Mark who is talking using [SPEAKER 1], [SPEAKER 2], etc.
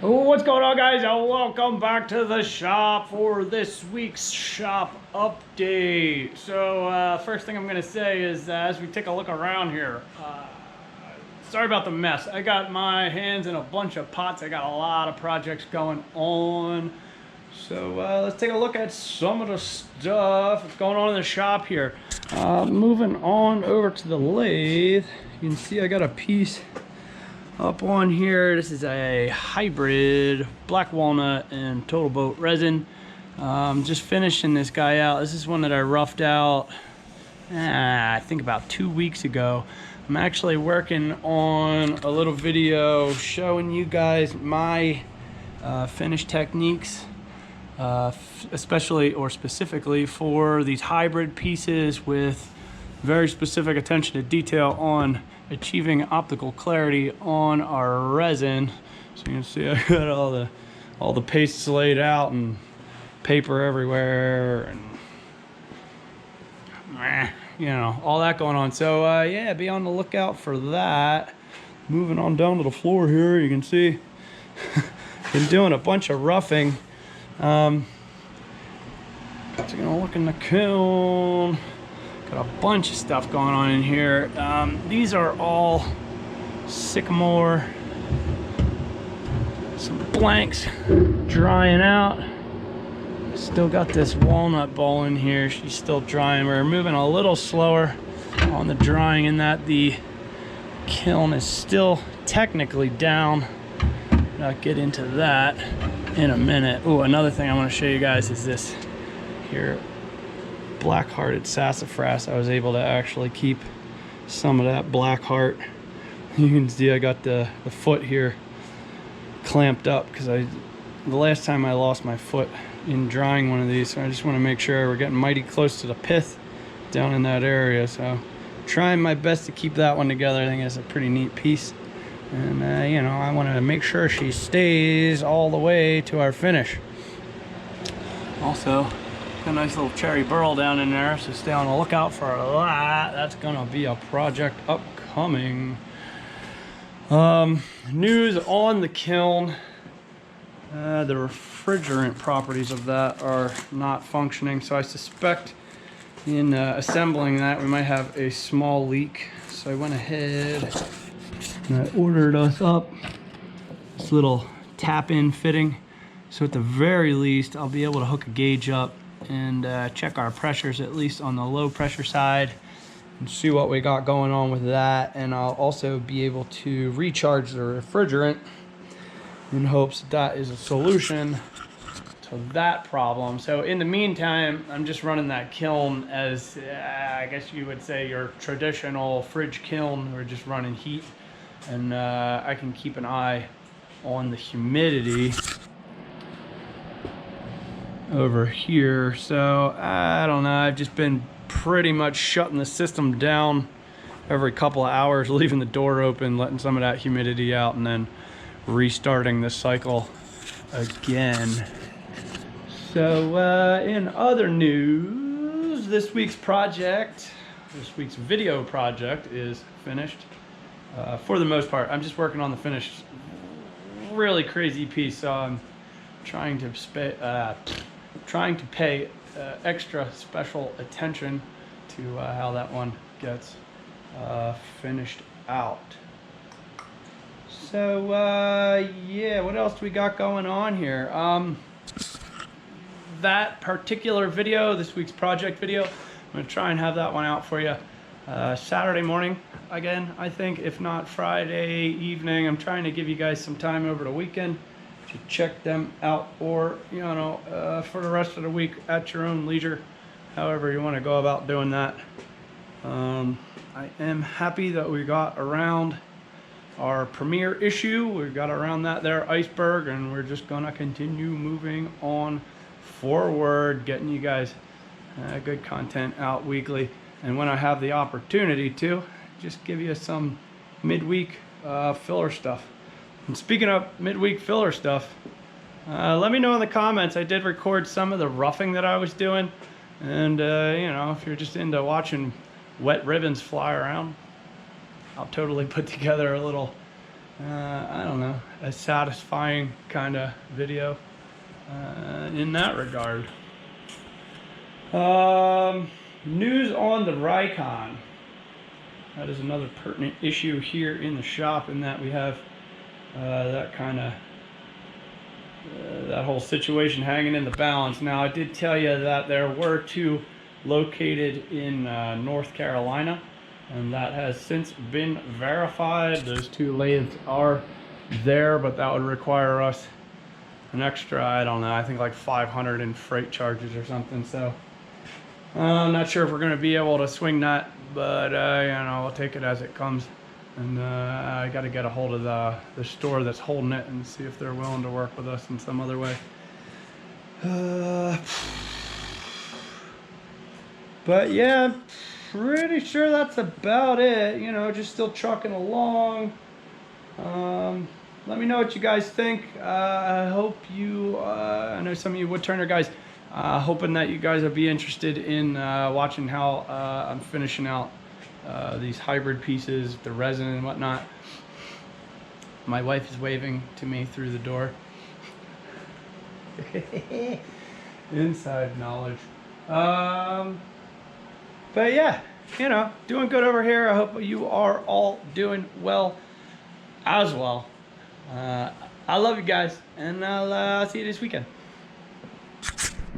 [SPEAKER 1] What's going on, guys? Welcome back to the shop for this week's shop update. So first thing I'm going to say is as we take a look around here, sorry about the mess. I got my hands in a bunch of pots. I got a lot of projects going on. So let's take a look at some of the stuff that's going on in the shop here. Moving on over to the lathe, you can see I got a piece up on here. This is a hybrid black walnut and total boat resin. Just finishing this guy out. This is one that I roughed out I think about 2 weeks ago. I'm actually working on a little video showing you guys my finish techniques, especially or specifically for these hybrid pieces with very specific attention to detail on achieving optical clarity on our resin. So you can see I got all the pastes laid out and paper everywhere and you know, all that going on. So yeah, be on the lookout for that. Moving on down to the floor here, you can see been doing a bunch of roughing. So gonna look in the kiln. Got a bunch of stuff going on in here. These are all sycamore, some blanks drying out. Still got this walnut bowl in here. She's still drying. We're moving a little slower on the drying in that the kiln is still technically down. I'll get into that in a minute. Oh, another thing I want to show you guys is this here. Black-hearted sassafras. I was able to actually keep some of that black heart. You can see I got the foot here clamped up because the last time I lost my foot in drying one of these, so I just want to make sure we're getting mighty close to the pith down in that area. So trying my best to keep that one together. I think it's a pretty neat piece, and you know, I want to make sure she stays all the way to our finish. Also, a nice little cherry burl down in there, so stay on the lookout for that. That's gonna be a project upcoming. News on the kiln. The refrigerant properties of that are not functioning, so I suspect in assembling that we might have a small leak. So I went ahead and I ordered us up this little tap-in fitting, so at the very least I'll be able to hook a gauge up and check our pressures, at least on the low pressure side, and see what we got going on with that. And I'll also be able to recharge the refrigerant in hopes that is a solution to that problem. So in the meantime, I'm just running that kiln as I guess you would say your traditional fridge kiln. We're just running heat, and I can keep an eye on the humidity over here. So I don't know, I've just been pretty much shutting the system down every couple of hours, leaving the door open, letting some of that humidity out, and then restarting the cycle again. So in other news, this week's video project is finished for the most part. I'm just working on the finished really crazy piece, so I'm trying to pay extra special attention to how that one gets finished out. So yeah, what else do we got going on here? That particular video, this week's project video, I'm going to try and have that one out for you Saturday morning again, I think, if not Friday evening. I'm trying to give you guys some time over the weekend to check them out, or you know, for the rest of the week at your own leisure, however you want to go about doing that. I am happy that we got around our premiere issue. We got around that there iceberg, and we're just gonna continue moving on forward, getting you guys good content out weekly, and when I have the opportunity to, just give you some midweek filler stuff. And speaking of midweek filler stuff, let me know in the comments. I did record some of the roughing that I was doing, and you know, if you're just into watching wet ribbons fly around, I'll totally put together a little I don't know, a satisfying kind of video in that regard. News on the Rikon. That is another pertinent issue here in the shop, in that we have that kind of that whole situation hanging in the balance. Now, I did tell you that there were two located in North Carolina, and that has since been verified. Those two lathes are there, but that would require us an extra, I don't know, I think like 500 in freight charges or something. So I'm not sure if we're going to be able to swing that, but you know, we'll take it as it comes. And I got to get a hold of the store that's holding it and see if they're willing to work with us in some other way. But yeah, I'm pretty sure that's about it. You know, just still trucking along. Let me know what you guys think. I hope you, I know some of you wood turner guys, hoping that you guys will be interested in watching how I'm finishing out these hybrid pieces, the resin and whatnot. My wife is waving to me through the door. Inside knowledge. But yeah, you know, doing good over here. I hope you are all doing well as well. I love you guys, and I'll see you this weekend.